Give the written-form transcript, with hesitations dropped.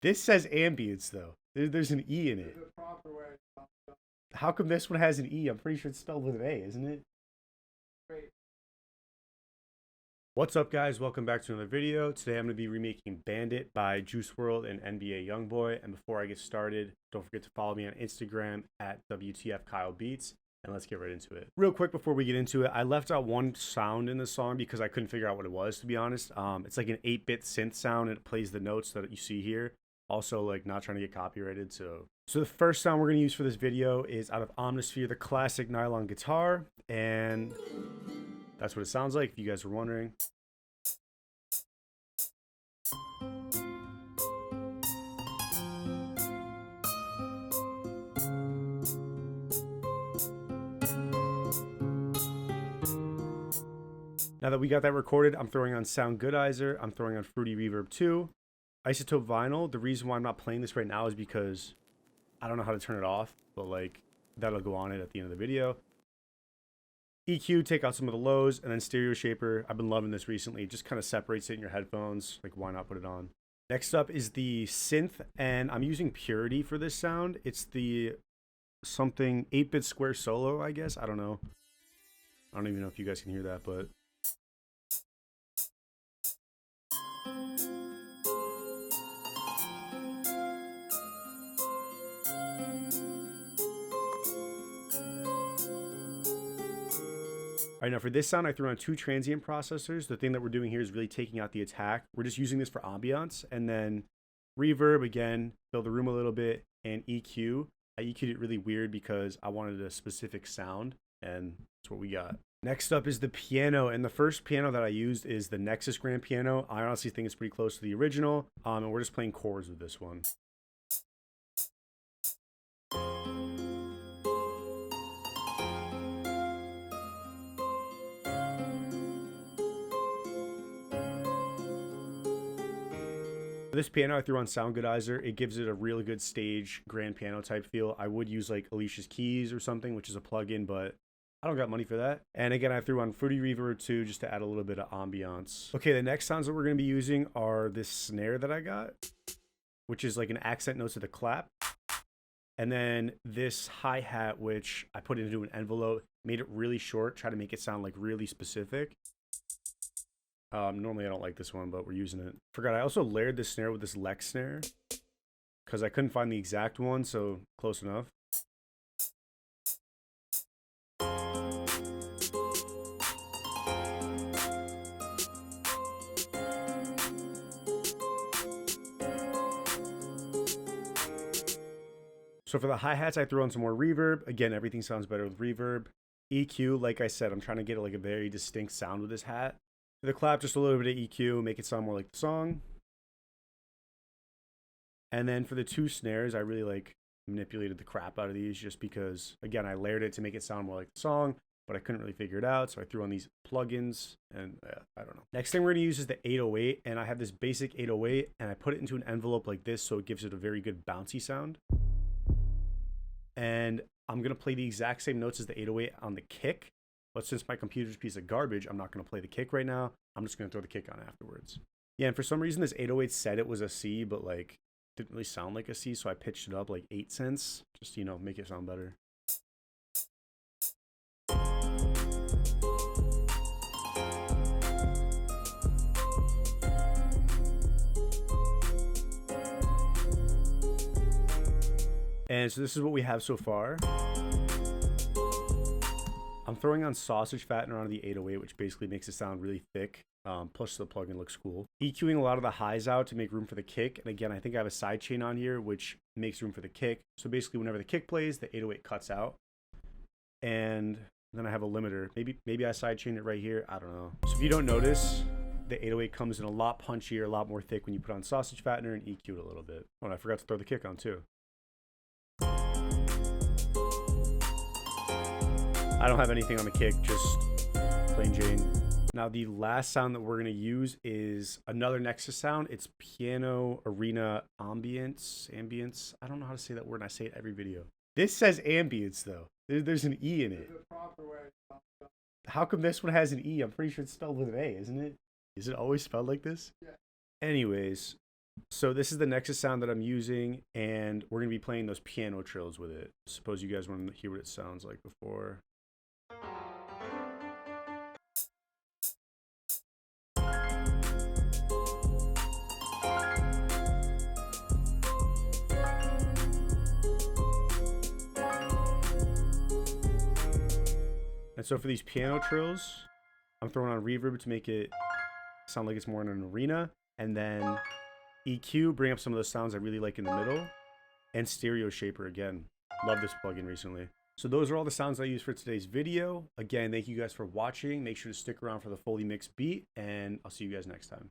This says ambience though. There's an E in it. How come this one has an E? I'm pretty sure it's spelled with an A, isn't it? What's up, guys? Welcome back to another video. Today I'm going to be remaking Bandit by Juice WRLD and NBA Youngboy. And before I get started, don't forget to follow me on Instagram at WTFKyleBeats. And let's get right into it. Real quick before we get into it, I left out one sound in the song because I couldn't figure out what it was, to be honest. It's like an 8-bit synth sound, and it plays the notes that you see here. Also, like, not trying to get copyrighted. So the first sound we're going to use for this video is out of Omnisphere, the classic nylon guitar. And that's what it sounds like, if you guys were wondering. Now that we got that recorded, I'm throwing on Sound Goodizer. I'm throwing on Fruity Reverb 2. Isotope Vinyl. The reason why I'm not playing this right now is because I don't know how to turn it off, but like that'll go on it at the end of the video. EQ, take out some of the lows, and then Stereo Shaper. I've been loving this recently. It just kind of separates it in your headphones. Like, why not put it on? Next up is the synth, and I'm using Purity for this sound. It's the something 8-bit square solo, I guess. I don't know. I don't even know if you guys can hear that, but all right, now for this sound, I threw on 2 transient processors. The thing that we're doing here is really taking out the attack. We're just using this for ambiance. And then reverb, again, fill the room a little bit. And EQ. I EQ'd it really weird because I wanted a specific sound. And that's what we got. Next up is the piano. And the first piano that I used is the Nexus Grand Piano. I honestly think it's pretty close to the original. And we're just playing chords with this one. This piano I threw on Sound Goodizer. It gives it a really good stage grand piano type feel. I would use like Alicia's Keys or something, which is a plugin, but I don't got money for that. And again, I threw on Fruity Reverb 2 just to add a little bit of ambiance. Okay, the next sounds that we're going to be using are this snare that I got, which is like an accent note to the clap. And then this hi-hat, which I put into an envelope, made it really short, try to make it sound like really specific. Normally I don't like this one, but we're using it. Forgot, I also layered this snare with this Lex snare because I couldn't find the exact one, so close enough. So for the hi-hats, I threw on some more reverb. Again, everything sounds better with reverb. EQ, like I said, I'm trying to get like a very distinct sound with this hat. For the clap, just a little bit of EQ, make it sound more like the song. And then for the 2 snares, I really like manipulated the crap out of these just because, again, I layered it to make it sound more like the song, but I couldn't really figure it out. So I threw on these plugins and I don't know. Next thing we're going to use is the 808. And I have this basic 808 and I put it into an envelope like this so it gives it a very good bouncy sound. And I'm going to play the exact same notes as the 808 on the kick. But since my computer's a piece of garbage, I'm not going to play the kick right now. I'm just going to throw the kick on afterwards. Yeah, and for some reason, this 808 said it was a C, but like, didn't really sound like a C, so I pitched it up like 8 cents. Just, you know, make it sound better. And so this is what we have so far. I'm throwing on sausage fattener on the 808, which basically makes it sound really thick. Plus the plugin looks cool. EQing a lot of the highs out to make room for the kick. And again, I think I have a sidechain on here, which makes room for the kick. So basically, whenever the kick plays, the 808 cuts out. And then I have a limiter. Maybe I sidechain it right here. I don't know. So if you don't notice, the 808 comes in a lot punchier, a lot more thick when you put on sausage fattener and EQ it a little bit. Oh, and I forgot to throw the kick on too. I don't have anything on the kick, just plain Jane. Now the last sound that we're going to use is another Nexus sound. It's Piano Arena Ambience. I don't know how to say that word, and I say it every video. This says ambience though. There's an E in it. How come this one has an E? I'm pretty sure it's spelled with an A, isn't it? Is it always spelled like this? Yeah. Anyways, So this is the Nexus sound that I'm using, and we're gonna be playing those piano trills with it. Suppose you guys want to hear what it sounds like before. And so for these piano trills, I'm throwing on reverb to make it sound like it's more in an arena, and then EQ, bring up some of the sounds I really like in the middle, and Stereo Shaper again. Love this plugin recently. So those are all the sounds I use for today's video. Again, thank you guys for watching. Make sure to stick around for the fully mixed beat, and I'll see you guys next time.